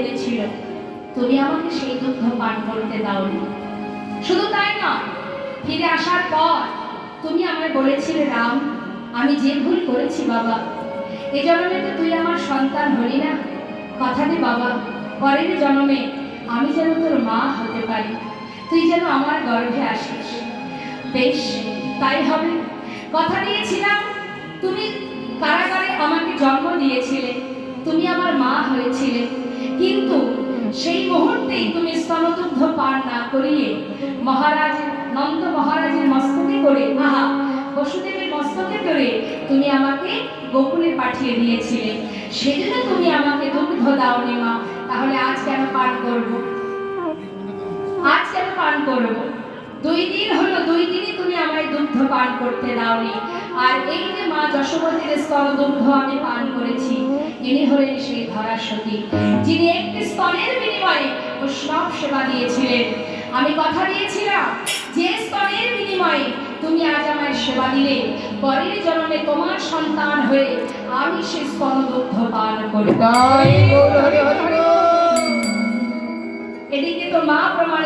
এনেছিল, তুমি আমাকে সেই দুগ্ধ পান করতে দাওনি। শুধু তাই নয়, ফিরে আসার পর তুমি আমায় বলেছিলে, রাম, আমি যে ভুল করেছি বাবা, এ জন্মে তো তুই আমার সন্তান হলি না, কথা দে বাবা, পরের জন্মে আমি যেন তোর মা হতে পারি, তুই যেন আমার গর্ভে আসিস। বেশ, তাই হবে, কথা দিয়েছিলাম। তুমি কারাগারে আমাকে জন্ম দিয়েছিলে, তুমি আমার মা হয়েছিলে, কিন্তু সেই মুহূর্তেই তুমি স্তনদুগ্ধ পান না করিয়ে মহারাজ নন্দ মহারাজের মস্তকে করে, আহা, বসুদেবের মস্তকে করে তুমি আমাকে গোকুলে পাঠিয়ে দিয়েছিলে। সেজন্য তুমি আমাকে দুগ্ধ দাওনি মা। তাহলে আজ কেন পান করব? আজ কেন পান করব? 2 দিন হলো, 2 দিনই তুমি আমায় দুগ্ধ পান করতে দাওনি। আর এই যে মা যশোবতীর স্তন দুগ্ধ আমি পান করেছি, ইনি হলেন সেই ধরাসতী, যিনি একটি স্তনের বিনিময়ে বৈষ্ণব সেবা দিয়েছিলেন। আমি কথা দিয়েছিলাম, যে স্তনের বিনিময়ে তুমি আজ আমায় সেবা দিলে, পরের জন্মে তোমার সন্তান হয়ে আমি সেই স্তন দুগ্ধ পান করব। এদিকে তো মা প্রমাণ